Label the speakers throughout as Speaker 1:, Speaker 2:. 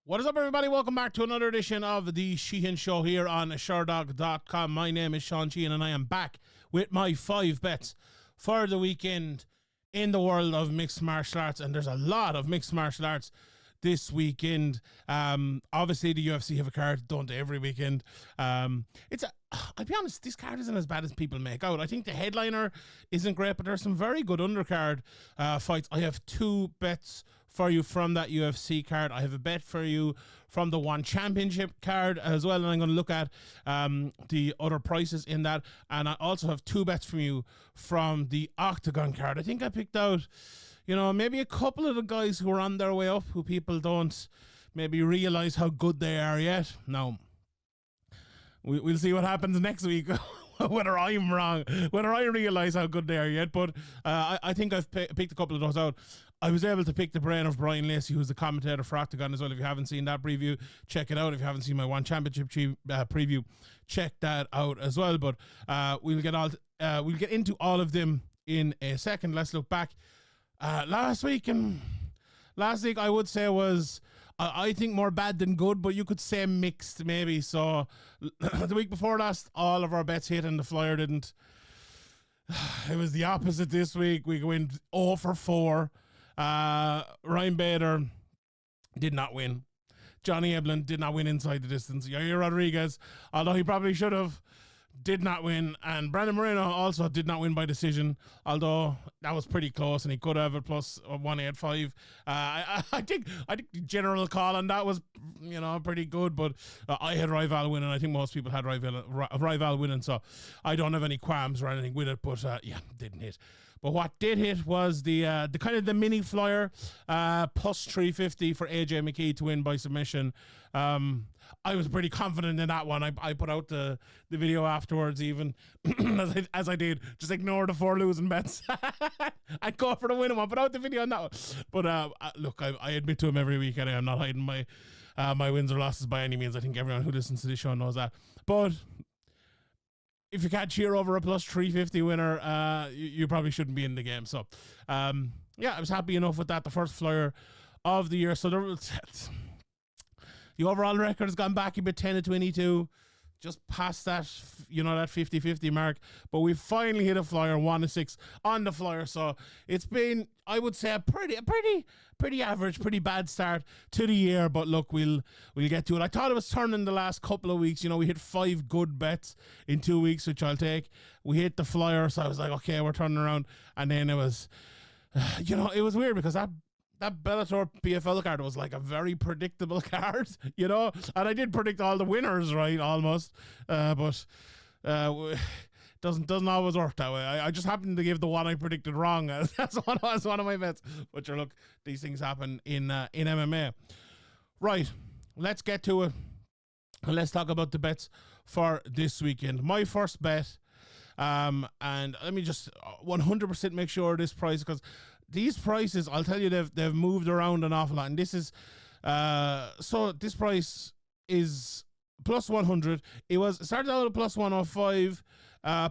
Speaker 1: What is up, everybody? Welcome back to another edition of the Sheehan Show here on Sherdog.com. My name is Sean Sheehan, and I am back with my 5 bets for the weekend in the world of mixed martial arts. And there's a lot of mixed martial arts this weekend. Obviously, the UFC have a card, don't they, every weekend. I'll be honest, this card isn't as bad as people make out. I think the headliner isn't great, but there's some very good undercard fights. I have 2 bets for you from that UFC card. I have a bet for you from the One Championship card as well, and I'm going to look at the other prices in that. And I also have 2 bets from you from the Oktagon card. I think I picked out, maybe a couple of the guys who are on their way up, who people don't maybe realize how good they are yet. Now, we'll see what happens next week. Whether I'm wrong, whether I realize how good they are yet, but I think I've picked a couple of those out. I was able to pick the brain of Brian Lacey, who's the commentator for Oktagon as well. If you haven't seen that preview, check it out. If you haven't seen my One Championship preview, check that out as well. But we'll get into all of them in a second. Let's look back. Last week I would say was, I think, more bad than good, but you could say mixed maybe. So the week before last, all of our bets hit and the flyer didn't. It was the opposite this week. We went 0 for 4. Ryan Bader did not win. Johnny Eblen did not win inside the distance. Yair Rodriguez, although he probably should have, did not win. And Brandon Moreno also did not win by decision, although that was pretty close and he could have a plus 185. I think the general call on that was, pretty good, but I had Rival winning. I think most people had Rival winning, so I don't have any qualms or anything with it, but didn't hit. But what did hit was the kind of the mini flyer, plus 350 for AJ McKee to win by submission. I was pretty confident in that one. I put out the video afterwards, even as I did, just ignore the 4 losing bets. I'd go for the winning one, put out the video on that one. But look, I admit to him every week, and I'm not hiding my wins or losses by any means. I think everyone who listens to this show knows that. But if you can't cheer over a plus 350 winner, you probably shouldn't be in the game. So, I was happy enough with that. The first flyer of the year. So the overall record has gone back a bit, 10-22, just past that, that 50-50 mark. But we finally hit a flyer, 1-6 on the flyer. So it's been, I would say, a pretty average, pretty bad start to the year. But look, we'll get to it. I thought it was turning the last couple of weeks. We hit 5 good bets in 2 weeks, which I'll take. We hit the flyer, so I was like, okay, we're turning around. And then it was, it was weird because that Bellator PFL card was like a very predictable card, and I did predict all the winners right, almost, but doesn't always work that way. I just happened to give the one I predicted wrong. That's one of my bets. But look, these things happen in MMA. Right, let's get to it. Let's talk about the bets for this weekend. My first bet, and let me just 100% make sure this price, because these prices, I'll tell you, they've moved around an awful lot, and this is so this price is plus 100. It started out at plus 105,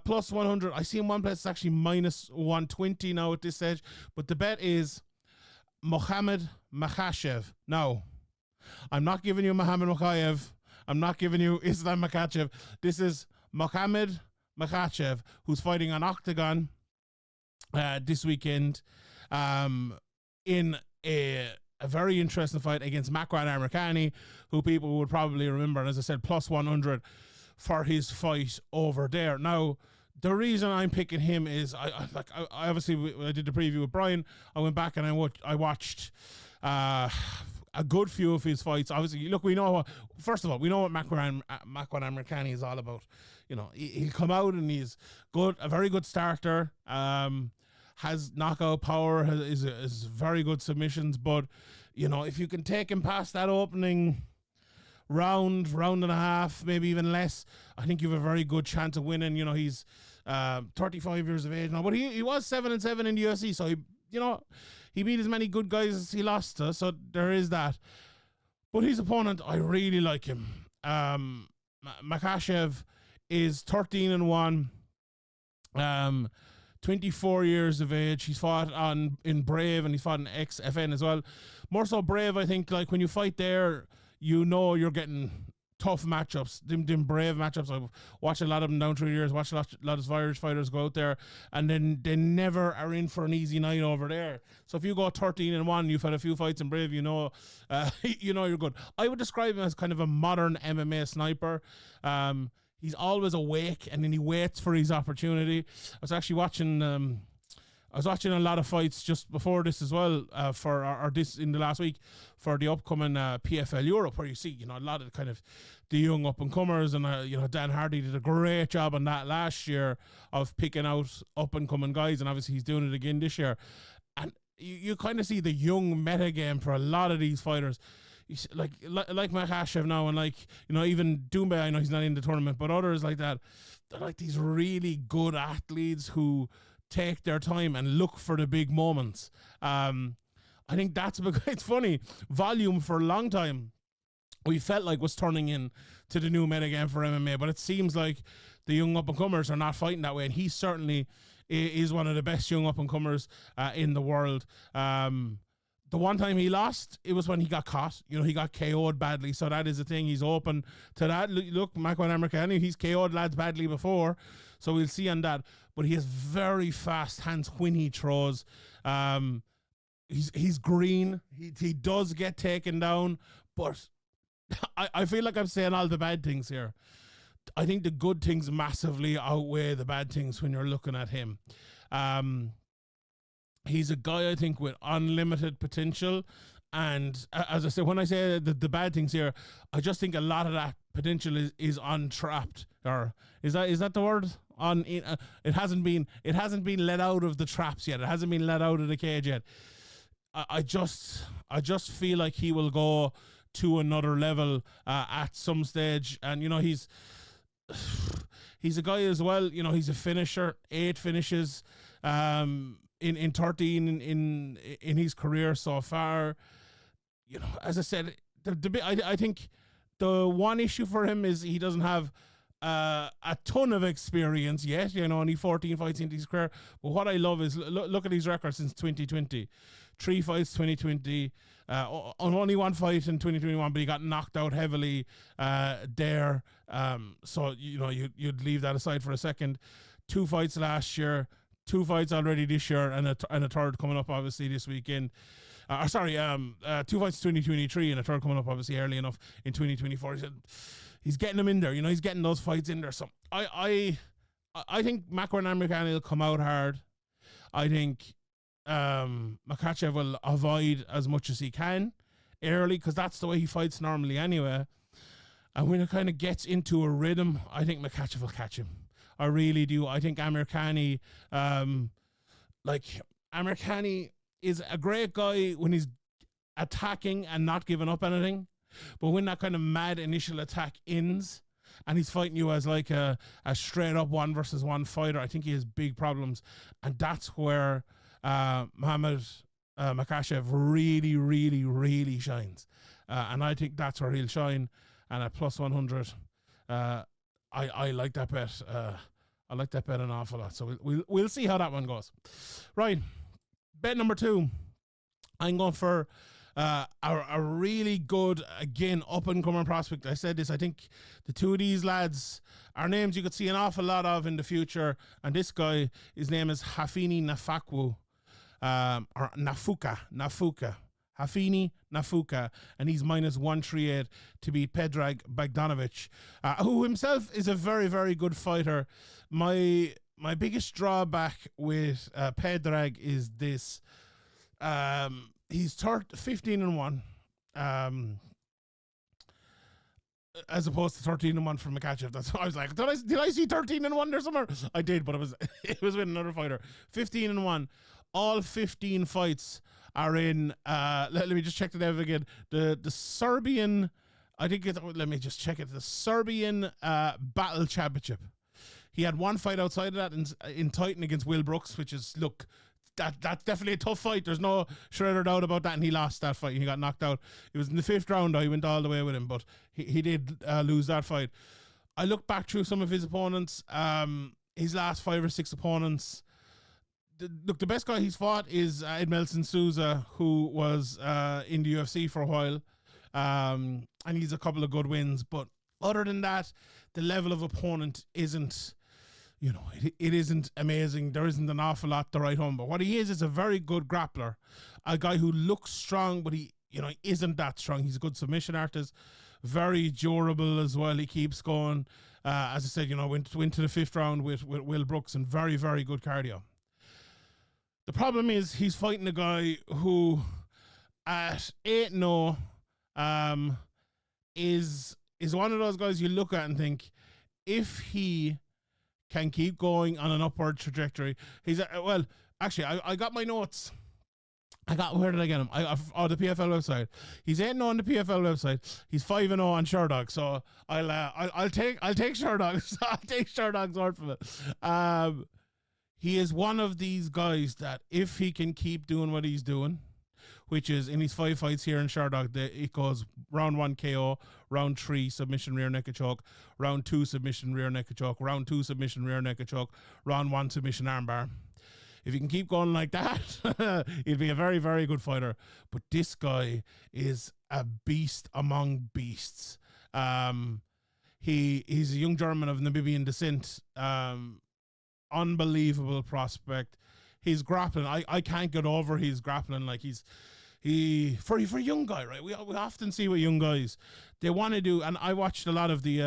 Speaker 1: plus 100. I see in one place it's actually minus 120 now at this stage, but the bet is Mohamed Makhachev. Now, I'm not giving you Mohamed Makhachev. I'm not giving you Islam Makhachev. This is Mohamed Makhachev, who's fighting on Oktagon this weekend, in a very interesting fight against Makwan Amirkhani, who people would probably remember, and as I said, plus 100 for his fight over there. Now, the reason I'm picking him is I obviously I did the preview with Brian. I went back and I watched a good few of his fights. Obviously, look, we know what Makwan Amirkhani is all about. He'll come out and he's good, a very good starter. Has knockout power, is very good submissions, but if you can take him past that opening round and a half, maybe even less, I think you have a very good chance of winning. He's 35 years of age now, but he was 7-7 in the UFC, so he beat as many good guys as he lost to, so there is that. But his opponent, I really like him. Makhachev is 13-1. 24 years of age. He's fought in Brave and he's fought in XFN as well. More so Brave, I think, like when you fight there, you know you're getting tough matchups, them brave matchups. I've watched a lot of them down through the years, watched a lot of Irish fighters go out there, and then they never are in for an easy night over there. So if you go 13-1, you've had a few fights in Brave, you know you're good. I would describe him as kind of a modern MMA sniper. He's always awake, and then he waits for his opportunity. I was actually watching a lot of fights just before this as well, for this in the last week for the upcoming PFL Europe, where you see, a lot of kind of the young up and comers, and Dan Hardy did a great job on that last year of picking out up and coming guys, and obviously he's doing it again this year. And you kind of see the young meta game for a lot of these fighters. Like Makhachev now, and even Doumbé, I know he's not in the tournament, but others like that, they're like these really good athletes who take their time and look for the big moments. I think that's because it's funny. Volume for a long time we felt like was turning in to the new metagame for MMA, but it seems like the young up and comers are not fighting that way, and he certainly is one of the best young up and comers in the world. The one time he lost, it was when he got caught. He got KO'd badly, so that is the thing. He's open to that. Look, Makwan Americani, he's KO'd lads badly before, so we'll see on that. But he has very fast hands when he throws. He's green. He does get taken down, but I feel like I'm saying all the bad things here. I think the good things massively outweigh the bad things when you're looking at him. He's a guy, I think, with unlimited potential. And as I say, when I say the bad things here, I just think a lot of that potential is untrapped. Or is that the word? It hasn't been let out of the traps yet. It hasn't been let out of the cage yet. I just feel like he will go to another level at some stage. And he's a guy as well. He's a finisher. 8 finishes. In 13 in his career so far. As I said, I think the one issue for him is he doesn't have a ton of experience yet. Only 14 fights into his career. But what I love is look at his record since 2020. 3 fights 2020, only 1 fight in 2021, but he got knocked out heavily there. So you'd leave that aside for a second. 2 fights last year. 2 fights already this year, and a third coming up obviously this weekend. 2 fights 2023 and a third coming up obviously early enough in 2024. He's getting them in there. He's getting those fights in there. So I think Makwan Americani will come out hard. I think Makhachev will avoid as much as he can early, because that's the way he fights normally anyway. And when it kind of gets into a rhythm, I think Makhachev will catch him. I really do. I think Americani, Americani is a great guy when he's attacking and not giving up anything. But when that kind of mad initial attack ends and he's fighting you as like a straight up 1-versus-1 fighter, I think he has big problems. And that's where Muhammad Makhachev really, really, really shines. And I think that's where he'll shine. And at plus 100, I like that bet. I like that bet an awful lot. So we'll see how that one goes. Right. Bet number 2. I'm going for a really good, again, up-and-coming prospect. I said this. I think the 2 of these lads are names you could see an awful lot of in the future. And this guy, his name is Hafini Nafakwu. Or Nafuka. Hafini Nafuka, and he's minus 138 to beat Predrag Bogdanovic, who himself is a very, very good fighter. My biggest drawback with Predrag is this. He's 15-1, as opposed to 13-1 from Makhachev. That's what I was like. Did I see 13-1 there somewhere? I did, but it was with another fighter. 15-1. All 15 fights are in, let me just check the name again. The Serbian, let me just check it. The Serbian Battle Championship. He had 1 fight outside of that in Titan against Will Brooks, which is, look, that's definitely a tough fight. There's no shredder doubt about that, and he lost that fight. He got knocked out. It was in the 5th round, though. He went all the way with him, but he did lose that fight. I looked back through some of his opponents, his last 5 or 6 opponents. The best guy he's fought is Edmelson Souza, who was in the UFC for a while. and he's a couple of good wins. But other than that, the level of opponent isn't, it isn't amazing. There isn't an awful lot to write home. But what he is a very good grappler, a guy who looks strong, but he isn't that strong. He's a good submission artist, very durable as well. He keeps going. As I said, went to the 5th round with Will Brooks, and very, very good cardio. The problem is he's fighting a guy who at 8-0 is one of those guys you look at and think, if he can keep going on an upward trajectory, he's well, actually, I got my notes. Where did I get him? The PFL website. He's 8-0 on the PFL website. He's 5-0 on Sherdog. So I'll take Sherdog. I'll take Sherdog's word for it. He is one of these guys that if he can keep doing what he's doing, which is in his 5 fights here in Sherdog, it goes round 1 KO, round 3 submission rear naked choke, round 2 submission rear naked choke, round 2 submission rear naked choke, round 1 submission armbar. If you can keep going like that, he'll be a very, very good fighter. But this guy is a beast among beasts. He's a young German of Namibian descent. Unbelievable prospect. His grappling, I can't get over his grappling. Like for a young guy, right? We often see with young guys, they want to do, and I watched a lot of the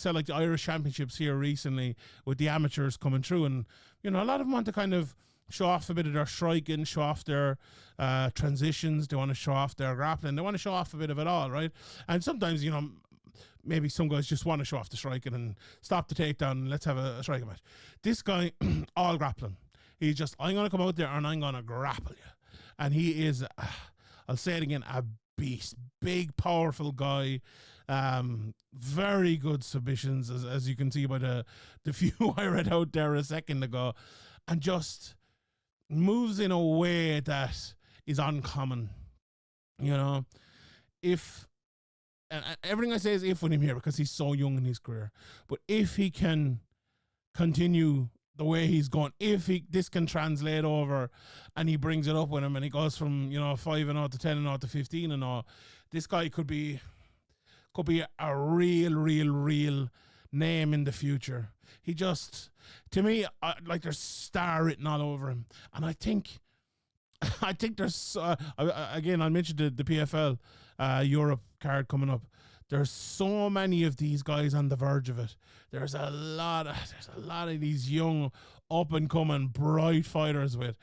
Speaker 1: like the Irish Championships here recently with the amateurs coming through, and a lot of them want to kind of show off a bit of their striking, show off their transitions. They want to show off their grappling. They want to show off a bit of it all, right? And sometimes, maybe some guys just want to show off the striking and stop the takedown and let's have a striking match. This guy, all grappling. He's just, I'm going to come out there and I'm going to grapple you. And he is, I'll say it again, a beast. Big, powerful guy. Very good submissions, as you can see by the few I read out there a second ago. And just moves in a way that is uncommon. If, and everything I say is if with him here because he's so young in his career, but if he can continue the way he's going, if this can translate over and he brings it up with him and he goes from 5-0 to 10-0 to 15-0, this guy could be a real name in the future. He just, to me, like there's star written all over him, and I think there's again, I mentioned the PFL Europe card coming up. There's so many of these guys on the verge of it. There's a lot of these young, up and coming, bright fighters with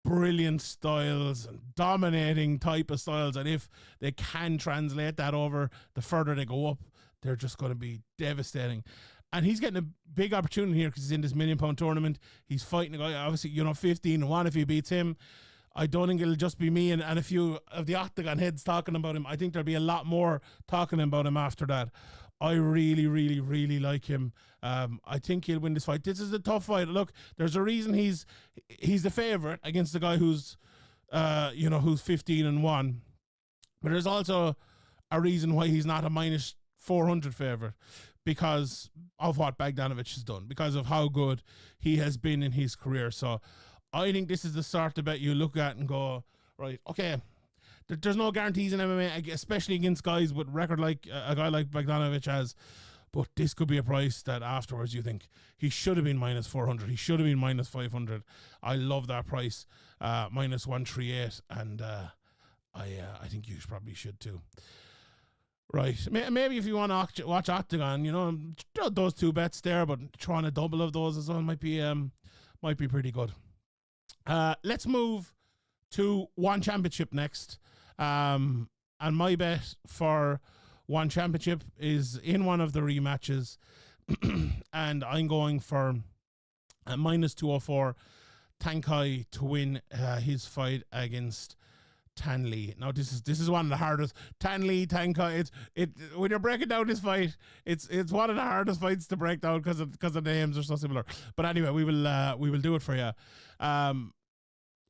Speaker 1: brilliant styles and dominating type of styles. And if they can translate that over, the further they go up, they're just going to be devastating. And he's getting a big opportunity here because he's in this £1 million tournament. He's fighting a guy, obviously, 15-1 if he beats him. I don't think it'll just be me and a few of the Oktagon heads talking about him. I think there'll be a lot more talking about him after that. I really, really, really like him. I think he'll win this fight. This is a tough fight. Look, there's a reason he's the favorite against the guy who's 15-1. But there's also a reason why he's not a minus 400 favorite, because of what Bogdanovic has done, because of how good he has been in his career. So I think this is the sort of bet you look at and go, right, okay, there's no guarantees in MMA, especially against guys with record like a guy like Bogdanovic has. But this could be a price that afterwards you think he should have been minus 400. He should have been minus 500. I love that price, minus 138. And I think you probably should too. Right. Maybe if you want to watch Oktagon, those two bets there, but trying a double of those as well might be pretty good. Let's move to One Championship next. And my bet for One Championship is in one of the rematches. And I'm going for a minus 204 Tankai to win his fight against Tan Lee. Now this is one of the hardest. Tan Lee, Tankai. When you're breaking down this fight, it's one of the hardest fights to break down because the names are so similar. But anyway, we will do it for you.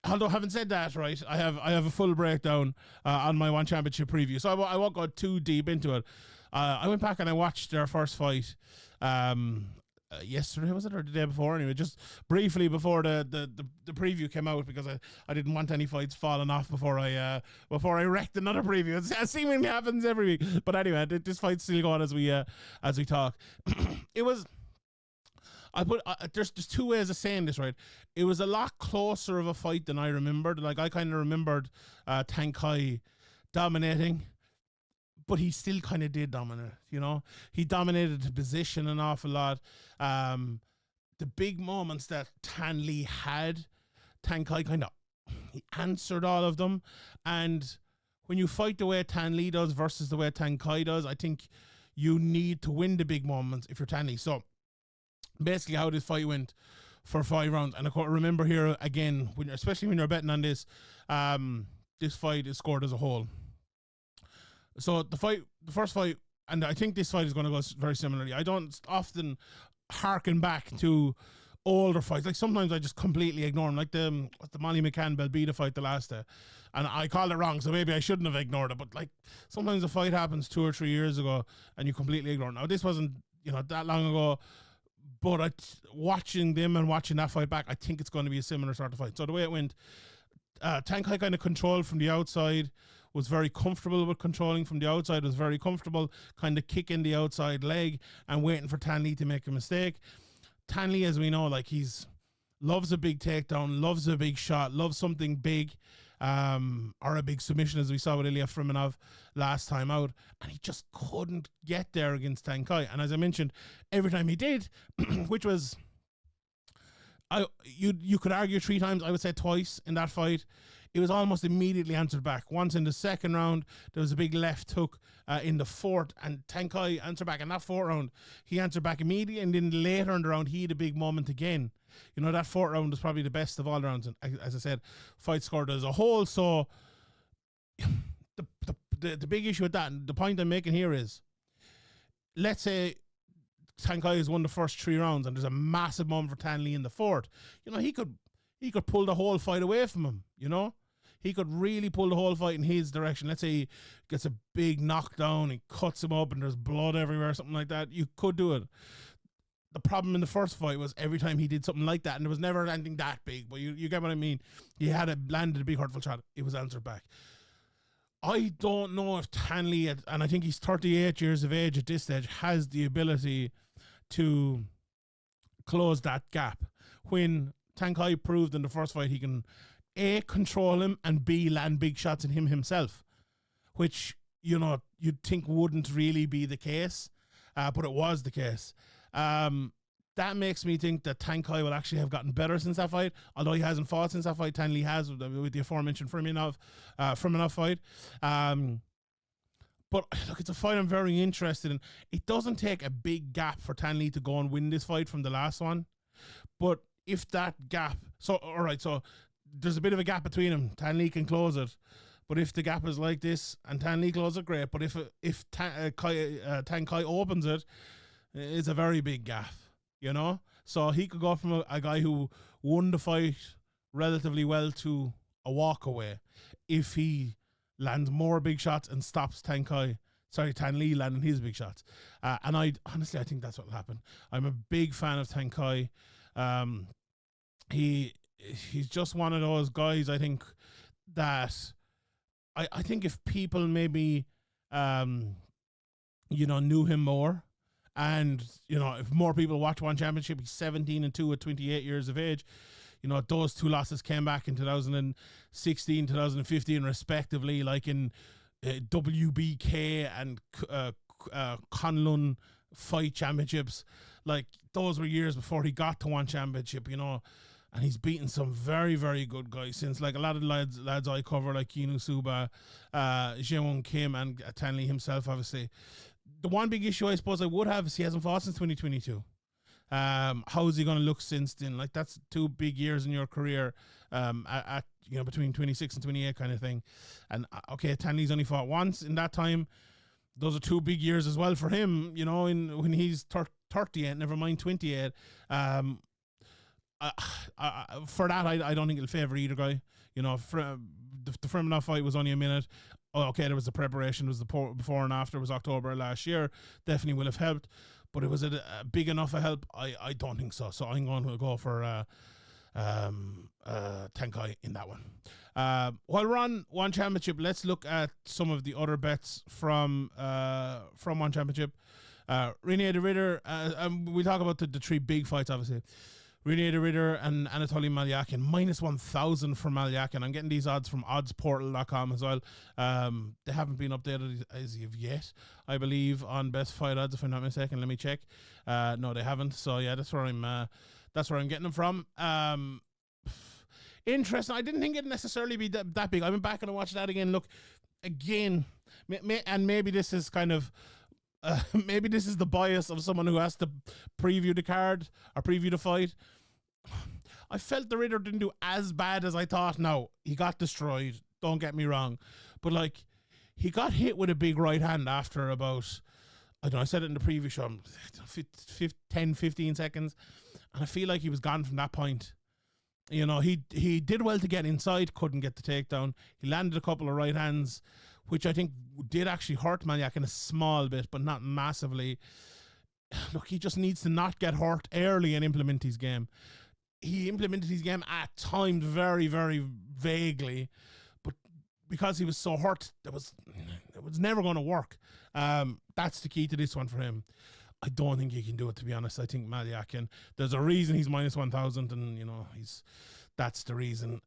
Speaker 1: Although having said that, right, I have a full breakdown on my One Championship preview, so I won't go too deep into it. I went back and I watched their first fight yesterday, was it, or the day before? Anyway, just briefly before the preview came out, because I didn't want any fights falling off before I wrecked another preview. It seemingly happens every week. But anyway, this fight's still going as we talk. It was. There's two ways of saying this, right? It was a lot closer of a fight than I remembered. Like, I kind of remembered Tang Kai dominating, but he still kind of did dominate, you know? He dominated the position an awful lot. The big moments that Tan Lee had, Tang Kai he answered all of them. And when you fight the way Tan Lee does versus the way Tang Kai does, I think you need to win the big moments if you're Tan Lee. So basically how this fight went for 5 rounds. And of course, remember here again, especially when you're betting on this, this fight is scored as a whole. So the first fight, and I think this fight is going to go very similarly. I don't often harken back to older fights. Like, sometimes I just completely ignore them. Like the Molly McCann Belbita fight the last day, and I called it wrong, so maybe I shouldn't have ignored it. But like, sometimes a fight happens 2 or 3 years ago, and you completely ignore it. Now, this wasn't that long ago, but watching them and watching that fight back, I think it's going to be a similar sort of fight. So the way it went, Tang Kai kind of controlled from the outside, was very comfortable with controlling from the outside, was very comfortable kind of kicking the outside leg and waiting for Tan Lee to make a mistake. Tan Lee, as we know, like, loves a big takedown, loves a big shot, loves something big, or a big submission, as we saw with Ilya Friminov last time out, and he just couldn't get there against Tang Kai. And as I mentioned, every time he did, which was, you could argue 3 times, I would say twice in that fight, it was almost immediately answered back. Once in the second round, there was a big left hook in the fourth, and Tang Kai answered back in that 4th round. He answered back immediately, and then later in the round, he had a big moment again. That 4th round was probably the best of all the rounds, and as I said, fight scored as a whole. So the big issue with that, and the point I'm making here is, let's say Tang Kai has won the first 3 rounds, and there's a massive moment for Tan Lee in the 4th. He could pull the whole fight away from him. He could really pull the whole fight in his direction. Let's say he gets a big knockdown, he cuts him up, and there's blood everywhere, something like that. You could do it. The problem in the first fight was every time he did something like that, and there was never anything that big, but you get what I mean. He had landed a big hurtful shot. It was answered back. I don't know if Tan Lee, and I think he's 38 years of age at this stage, has the ability to close that gap. When Tang Kai proved in the first fight he can A, control him, and B, land big shots in him himself, which, you'd think wouldn't really be the case, but it was the case. That makes me think that Tang Kai will actually have gotten better since that fight, although he hasn't fought since that fight. Tan Lee has, with the aforementioned Friminov fight. But look, it's a fight I'm very interested in. It doesn't take a big gap for Tan Lee to go and win this fight from the last one, but if that gap, so there's a bit of a gap between them. Tan Lee can close it, but if the gap is like this and Tan Lee closes it, great. But if Tang Kai opens it, it's a very big gap, So he could go from a guy who won the fight relatively well to a walk away if he lands more big shots and stops Tan Lee landing his big shots. And I think that's what will happen. I'm a big fan of Tang Kai. He's just one of those guys, I think, that I think if people maybe knew him more, and if more people watch One Championship, he's 17-2 at 28 years of age. Those 2 losses came back in 2016, 2015 respectively, like in WBK and Kunlun fight championships. Like, those were years before he got to One Championship, and he's beaten some very, very good guys since. Like, a lot of lads I cover, like Kinu Suba, Jaewon Kim, and Tan Lee himself, obviously. The one big issue I suppose I would have is he hasn't fought since 2022. How is he going to look since then? Like, that's 2 big years in your career, at between 26 and 28 kind of thing. And okay, Tan Lee's only fought once in that time. Those are 2 big years as well for him, when he's 38, never mind 28. For that, I don't think it'll favour either guy. The Friminov fight was only a minute. Oh, okay, there was the preparation, there was the before and after, it was October last year. Definitely will have helped. but it was a big enough a help. I don't think so. So I'm going to go for Tenkai in that one. While we're on One Championship, let's look at some of the other bets from One Championship. Rene the Ritter, we talk about the three big fights, obviously. Rene the Ritter and Anatoly Malyakin, minus 1,000 for Malyakin. I'm getting these odds from oddsportal.com as well. They haven't been updated as of yet, I believe, on Best Fight Odds, if I'm not mistaken. Let me check. No, they haven't. So yeah, that's where I'm getting them from. Interesting. I didn't think it'd necessarily be that big. I went back and I watched that again. Look, again, and maybe this is kind of maybe this is the bias of someone who has to preview the card or preview the fight. I felt the Ritter didn't do as bad as I thought. No, he got destroyed. Don't get me wrong. But, like, he got hit with a big right hand after about, I don't know, I said it in the preview show, 10, 15 seconds. And I feel like he was gone from that point. You know, he did well to get inside, couldn't get the takedown. He landed a couple of right hands, which I think did actually hurt Malyakin a small bit, but not massively. Look, he just needs to not get hurt early and implement his game. He implemented his game at times very, very vaguely, but because he was so hurt, it was never going to work. That's the key to this one for him. I don't think he can do it, to be honest. I think Malyakin, there's a reason he's minus 1,000, and you know that's the reason.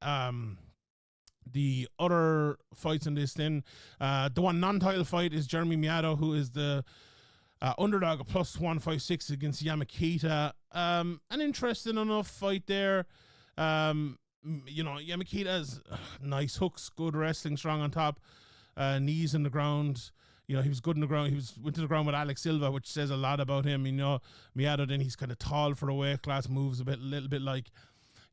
Speaker 1: The other fights in this, then the one non-title fight is Jeremy Miato, who is the underdog of plus 156 against Yamakita. An interesting enough fight there. You know, Yamakita's nice hooks, good wrestling, strong on top, knees in the ground. You know, he was good in the ground. Went to the ground with Alex Silva, which says a lot about him. You know, Miato, then he's kind of tall for the weight class, moves a little bit like,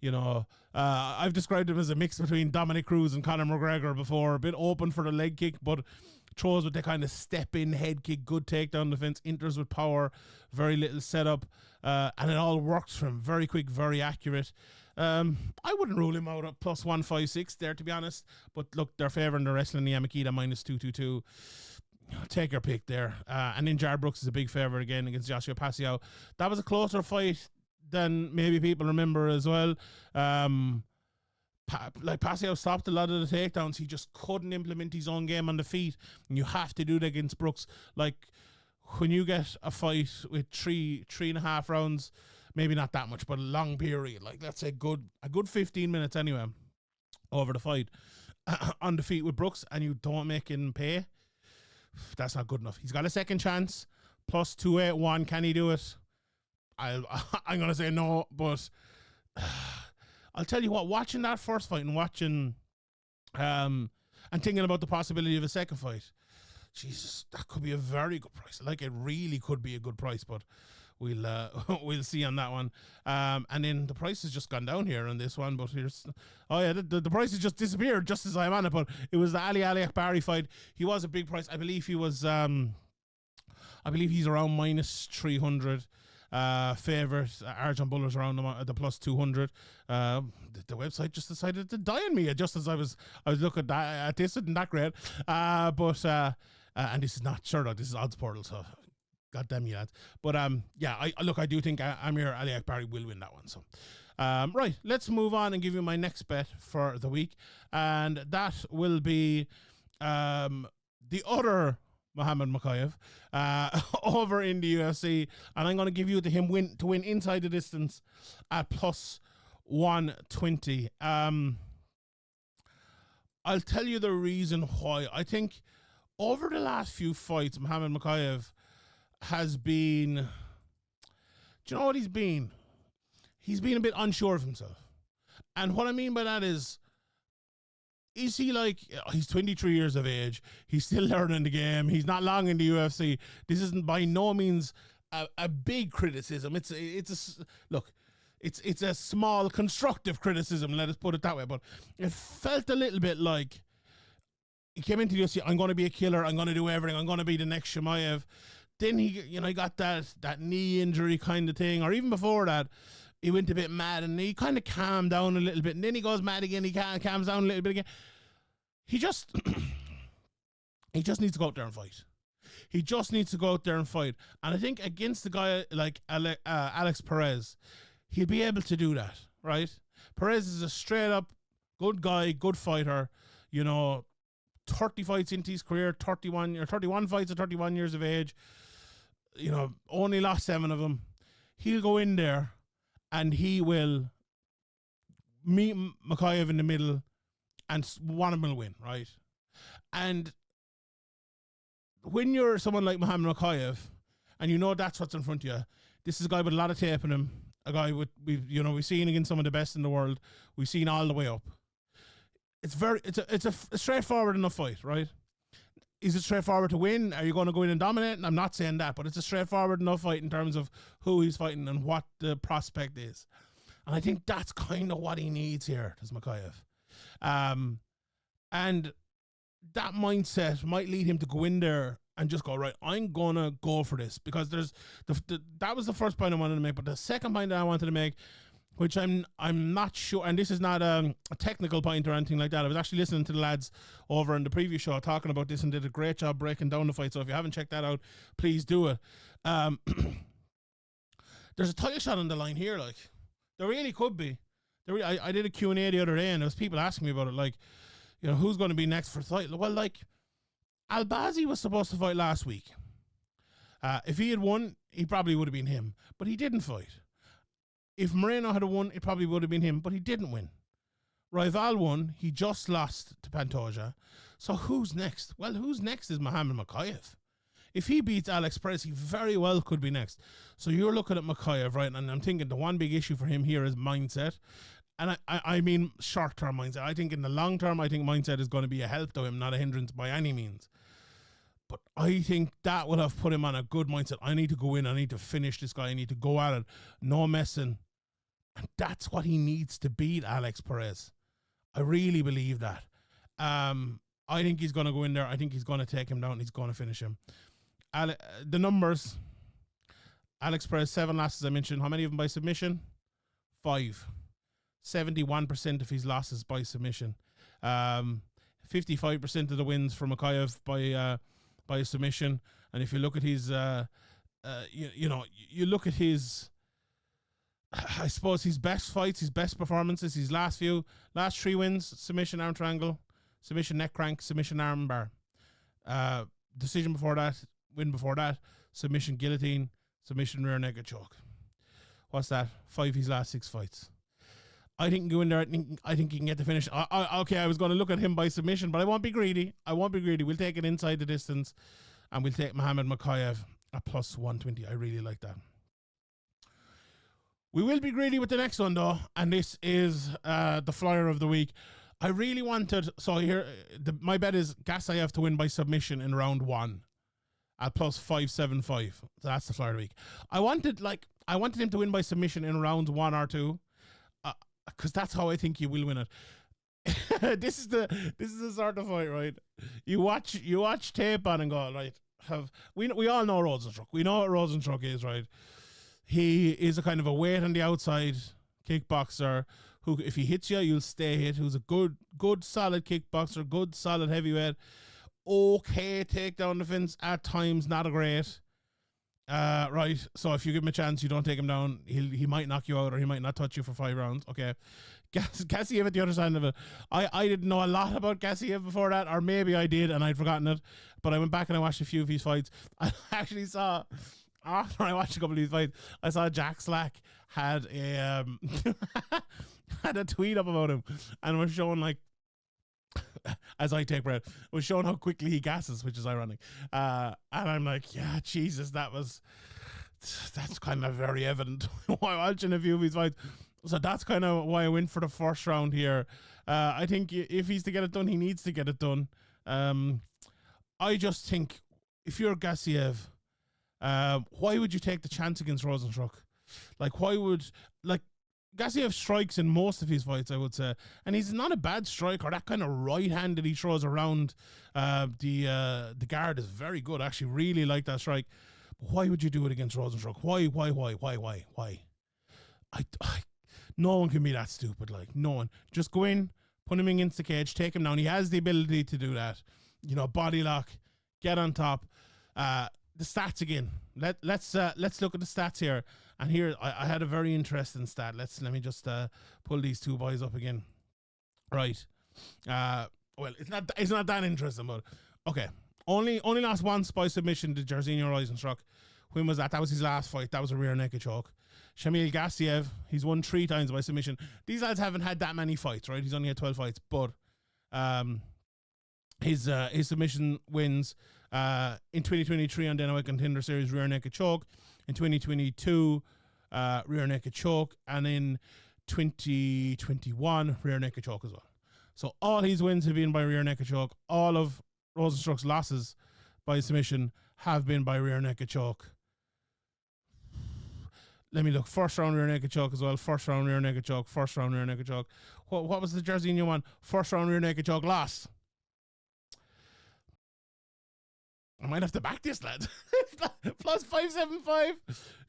Speaker 1: you know, I've described him as a mix between Dominic Cruz and Conor McGregor before. A bit open for the leg kick, but throws with the kind of step-in head kick, good takedown defense, enters with power, very little setup, and it all works for him. Very quick, very accurate. I wouldn't rule him out at plus 156 there, to be honest. But look, they're favouring the wrestling Yamakita minus 222. Take your pick there. And then Jared Brooks is a big favourite again against Joshua Pacquiao. That was a closer fight than maybe people remember as well. Like Pacquiao stopped a lot of the takedowns. He just couldn't implement his own game on the feet. And you have to do that against Brooks. Like, when you get a fight with three and a half rounds, maybe not that much, but a long period, like let's say a good 15 minutes anyway, over the fight, on the feet with Brooks, and you don't make him pay, that's not good enough. He's got a second chance, plus 281. Can he do it? I'm going to say no, but I'll tell you what, watching that first fight and watching and thinking about the possibility of a second fight, Jesus, that could be a very good price. Like, it really could be a good price, but we'll see on that one. And then the price has just gone down here on this one, but here's, oh yeah, the price has just disappeared just as I'm on it, but it was the Ali Akbari fight. He was a big price. I believe he was, I believe he's around minus 300. Favorite Arjan Buller's around the plus 200. The website just decided to die on me just as I was looking at this. Isn't that great? And this is not Sherdog, this is Odds Portal, so God damn you lads. But yeah, I do think Amir Ali Akbari will win that one. So right, let's move on and give you my next bet for the week, and that will be the other Muhammad Mokaev over in the UFC, and I'm going to give you him to win inside the distance at plus 120. I'll tell you the reason why. I think over the last few fights, Muhammad Mokaev has been, do you know what he's been? He's been a bit unsure of himself. And what I mean by that is he like, he's 23 years of age, he's still learning the game, he's not long in the UFC. This isn't by no means a big criticism. It's a small constructive criticism, let us put it that way. But it felt a little bit like he came into the UFC, I'm going to be a killer, I'm going to do everything, I'm going to be the next Chimaev. Then he got that knee injury kind of thing, or even before that, he went a bit mad and he kind of calmed down a little bit, and then he goes mad again, he calms down a little bit again. He just needs to go out there and fight. He just needs to go out there and fight. And I think against the guy like Alex Perez, he'll be able to do that, right? Perez is a straight up good guy, good fighter, 30 fights into his career, 31 fights at 31 years of age, only lost 7 of them. He'll go in there and he will meet Makayev in the middle and one of them will win, right? And when you're someone like Muhammad Makayev and that's what's in front of you, this is a guy with a lot of tape in him, a guy we've seen against some of the best in the world. We've seen all the way up. It's a straightforward enough fight, right? Is it straightforward to win? Are you going to go in and dominate? And I'm not saying that, but it's a straightforward enough fight in terms of who he's fighting and what the prospect is. And I think that's kind of what he needs here, does Makayev. And that mindset might lead him to go in there and just go, right, I'm going to go for this. Because there's that was the first point I wanted to make. But the second point that I wanted to make, which I'm not sure, and this is not a technical point or anything like that. I was actually listening to the lads over in the previous show talking about this and did a great job breaking down the fight. So if you haven't checked that out, please do it. There's a title shot on the line here, like. There really could be. I did a Q&A the other day and there was people asking me about it, like, who's going to be next for the title? Well, like, Albazi was supposed to fight last week. If he had won, he probably would have been him, but he didn't fight. If Moreno had won, it probably would have been him, but he didn't win. Rival won. He just lost to Pantoja. So who's next? Well, who's next is Muhammad Makayev. If he beats Alex Perez, he very well could be next. So you're looking at Makayev, right? And I'm thinking the one big issue for him here is mindset. And I mean short-term mindset. I think in the long term, I think mindset is going to be a help to him, not a hindrance by any means. But I think that would have put him on a good mindset. I need to go in. I need to finish this guy. I need to go at it. No messing. And that's what he needs to beat Alex Perez. I really believe that. I think he's going to go in there. I think he's going to take him down. He's going to finish him. The numbers. Alex Perez, 7 losses I mentioned. How many of them by submission? 5. 71% of his losses by submission. 55% of the wins for Makayev by submission. And if you look at his, you look at his, I suppose his best fights, his best performances, his last 3 wins: submission arm triangle, submission neck crank, submission arm bar. Decision before that, win before that, submission guillotine, submission rear naked choke. What's that? 5 of his last 6 fights. I think he can go in there. I think he can get the finish. Okay, I was going to look at him by submission, but I won't be greedy. We'll take it inside the distance, and we'll take Muhammad Makayev at plus 120. I really like that. We will be greedy with the next one, though, and this is the flyer of the week. I really wanted, so here, my bet is Gasayev to win by submission in round 1 at plus 575. So that's the flyer of the week. I wanted him to win by submission in rounds 1 or 2, because that's how I think he will win it. This is the sort of fight, right? You watch tape on and go, right? We all know Rosenstruck. We know what Rosenstruck is, right? He is a kind of a weight on the outside kickboxer who, if he hits you, you'll stay hit. Who's a good solid kickboxer, good solid heavyweight. Okay, takedown defense at times, not a great. Right. So if you give him a chance, you don't take him down, he might knock you out, or he might not touch you for 5 rounds. Okay. Gassiev at the other side of it. I didn't know a lot about Gassiev before that, or maybe I did and I'd forgotten it. But I went back and I watched a few of his fights. I actually saw, after I watched a couple of these fights, I saw Jack Slack had a had a tweet up about him and was showing, like, as I take breath, was showing how quickly he gasses, which is ironic. And I'm like, yeah, Jesus, that's kind of very evident while watching a few of his fights. So that's kind of why I went for the first round here. I think if he's to get it done, he needs to get it done. I just think if you're Gassiev, why would you take the chance against Rosenstruck? Gassiev strikes in most of his fights, I would say, and he's not a bad striker. That kind of right hand that he throws around the guard is very good. I actually really like that strike. But why would you do it against Rosenstruck? Why? No one can be that stupid. Like, no one. Just go in, put him against the cage, take him down. He has the ability to do that. Body lock, get on top. The stats again. Let's look at the stats here. And here I had a very interesting stat. Let me just pull these two boys up again. Right. Well, it's not that interesting, but okay. Only lost once by submission to Jairzinho Rozenstruik. When was that? That was his last fight. That was a rear naked choke. Shamil Gassiev, he's won 3 times by submission. These lads haven't had that many fights, right? He's only had 12 fights, but his submission wins in 2023 on Dana White Contender Series rear naked choke. In 2022, rear naked choke, and in 2021 rear naked choke as well. So all his wins have been by rear naked choke. All of Rozenstruik's losses by submission have been by rear naked choke. Let me look. First round rear naked choke as well. First round rear naked choke. First round rear naked choke. What was the Jairzinho one? First round rear naked choke loss. I might have to back this, lad. Plus 575.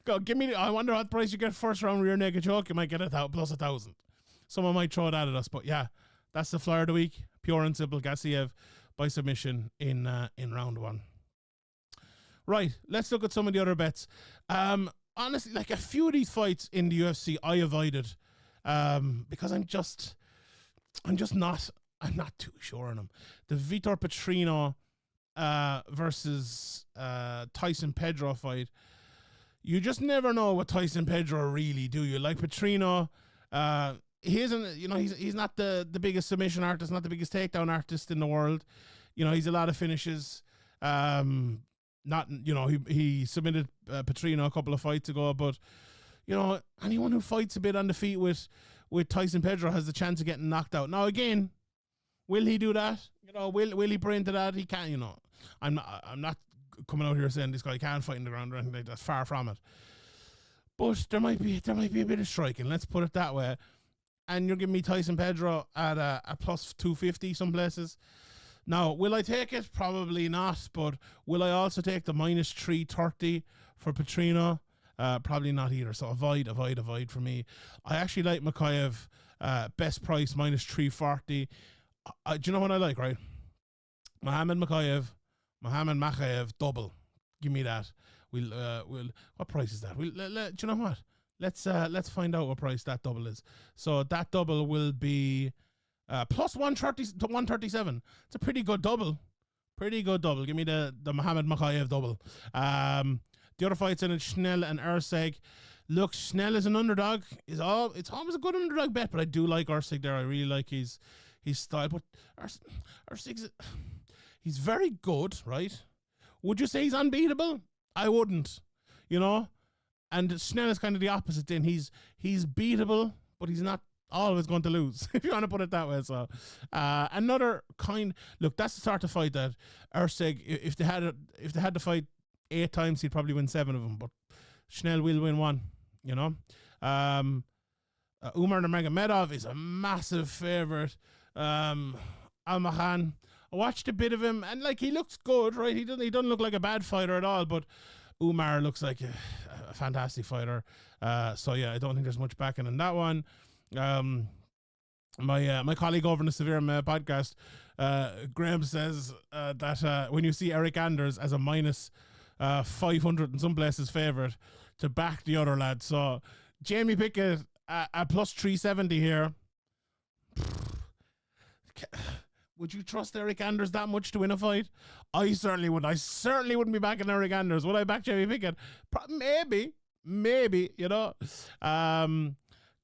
Speaker 1: Go, give me. I wonder what price you get first round rear naked choke. You might get it plus 1,000. Someone might throw that at us, but yeah, that's the flyer of the week. Pure and simple. Gassiev by submission in round 1. Right, let's look at some of the other bets. Honestly, like a few of these fights in the UFC, I avoided because I'm not too sure on them. The Vitor Petrino versus Tyson Pedro fight. You just never know what Tyson Pedro really do. You like Petrino. He isn't, he's not the biggest submission artist, not the biggest takedown artist in the world. He's a lot of finishes. He submitted Petrino a couple of fights ago, but anyone who fights a bit on the feet with Tyson Pedro has the chance of getting knocked out. Now again, will he do that? Will he pray into that? He can't. I'm not coming out here saying this guy can't fight in the ground or anything like that. That's far from it. But there might be a bit of striking. Let's put it that way. And you're giving me Tyson Pedro at a plus 250 some places. Now, will I take it? Probably not. But will I also take the minus 330 for Petrino? Probably not either. So avoid for me. I actually like Makayev, best price minus 340. Do you know what I like, right? Mohamed Makayev double. Give me that. We'll. What price is that? do you know what? Let's find out what price that double is. So that double will be plus 130 to 137. It's a pretty good double. Give me the Mohamed Makayev double. The other fights in it, Schnell and Erceg. Look, Schnell is an underdog. It's always a good underdog bet, but I do like Erceg there. I really like his style. But Erceg, he's very good, right? Would you say he's unbeatable? I wouldn't. And Schnell is kind of the opposite then. He's beatable, but he's not always going to lose, if you want to put it that way. So look, that's the sort of fight that Erceg, if they had to fight 8 times, he'd probably win 7 of them, but Schnell will win 1. Umar Nurmagomedov is a massive favorite. Almahan, I watched a bit of him, and he looks good, right? He doesn't look like a bad fighter at all, but Umar looks like a fantastic fighter. So yeah, I don't think there's much backing in that one. My colleague over in the Severe podcast, Graham, says that when you see Eric Anders as a minus 500 in some places favorite to back the other lad. So Jamie Pickett at plus 370 here. Would you trust Eric Anders that much to win a fight? I certainly would. I certainly wouldn't be backing Eric Anders. Would I back Jamie Pickett? Maybe.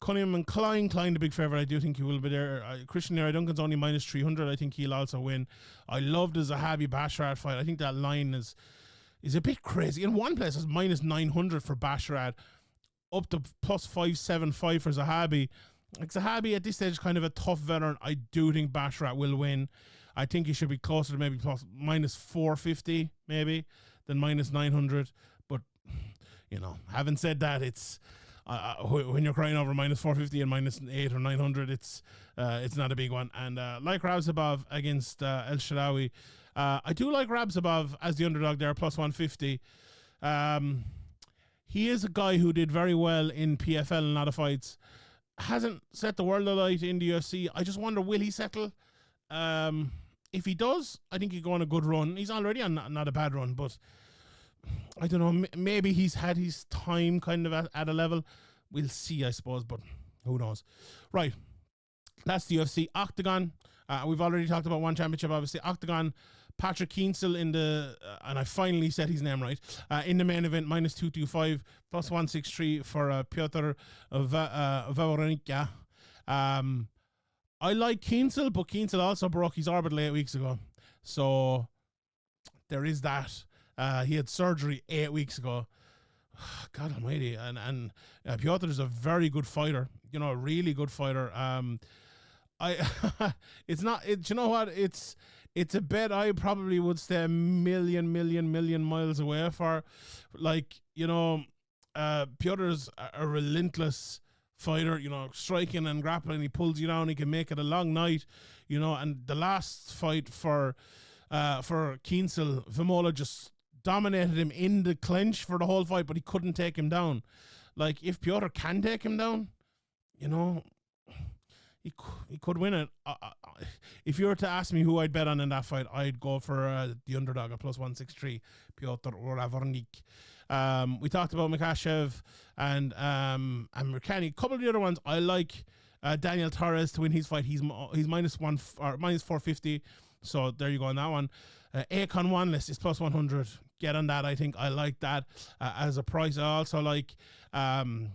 Speaker 1: Cunningham and Klein, the big favourite. I do think he will be there. Christian Neri Duncan's only minus 300. I think he'll also win. I loved the Zahabi Basharat fight. I think that line is a bit crazy. In one place, it's minus 900 for Basharat, up to plus 575 for Zahabi. Zahabi at this stage is kind of a tough veteran. I do think Basharat will win. I think he should be closer to maybe minus 450 maybe than minus 900. But having said that, it's when you're crying over minus 450 and minus 8 or 900, it's not a big one. And like Rabzabov against El Shaarawy, I do like Rabzabov as the underdog there, plus 150. He is a guy who did very well in PFL and a lot of fights. Hasn't set the world alight in the UFC. I just wonder, will he settle? If he does, I think he'll go on a good run. He's already on not a bad run, but I don't know, maybe he's had his time kind of at a level. We'll see, I suppose, but who knows. Right, that's the UFC. Oktagon, we've already talked about one championship, obviously. Oktagon, Patrick Kienzl in the, and I finally said his name right, in the main event, minus 225, plus 163 for Piotr Wawrinka. I like Kienzl, but Kienzl also broke his orbital 8 weeks ago. So there is that. He had surgery 8 weeks ago. God almighty. And Piotr is a very good fighter, you know, a really good fighter. It's not, you know what? It's a bet I probably would stay a million miles away for. Like, you know, Piotr's a relentless fighter, you know, striking and grappling. He pulls you down. He can make it a long night, you know. And the last fight for Kienzl, Vimola just dominated him in the clinch for the whole fight, but he couldn't take him down. Like, if Piotr can take him down, you know, he could win it. If you were to ask me who I'd bet on in that fight, I'd go for the underdog at plus 163, Piotr Wawrinka. We talked about Makhachev and Mercani. A couple of the other ones I like. Daniel Torres to win his fight. He's minus 450. So there you go on that one. Akon one list is plus 100. Get on that. I think I like that as a price. I also like Mateusz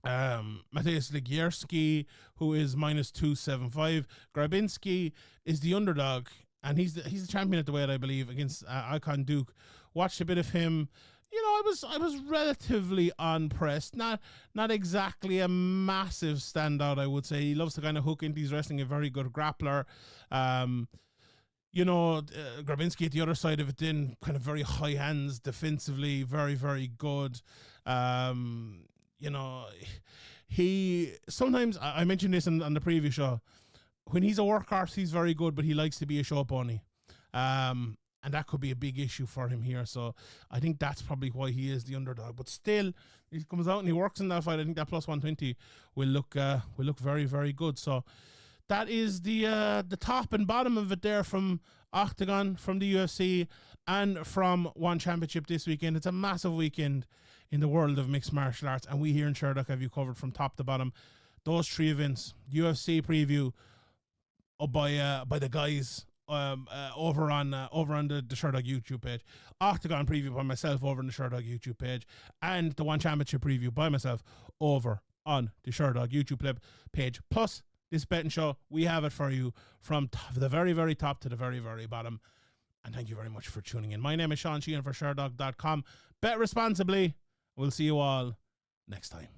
Speaker 1: Ligierski, who is minus 275. Grabinski is the underdog, and he's the champion at the weight, I believe, against Icon Duke. Watched a bit of him. You know, I was relatively unpressed. Not exactly a massive standout, I would say. He loves to kind of hook into his wrestling, a very good grappler. You know, Grabinski at the other side of it, then kind of very high hands defensively, very, very good. You know, he sometimes, I mentioned this on the previous show, when he's a workhorse, he's very good, but he likes to be a show pony. And that could be a big issue for him here. So I think that's probably why he is the underdog. But still, he comes out and he works in that fight. I think that plus 120 will look very, very good. So that is the top and bottom of it there from Oktagon, from the UFC, and from One Championship this weekend. It's a massive weekend in the world of mixed martial arts, and we here in Sherdog have you covered from top to bottom. Those three events, UFC preview by the guys over on the Sherdog YouTube page, Oktagon preview by myself over on the Sherdog YouTube page, and the One Championship preview by myself over on the Sherdog YouTube page. Plus this betting show, we have it for you from the very, very top to the very, very bottom. And thank you very much for tuning in. My name is Sheehan for Sherdog.com. Bet responsibly. We'll see you all next time.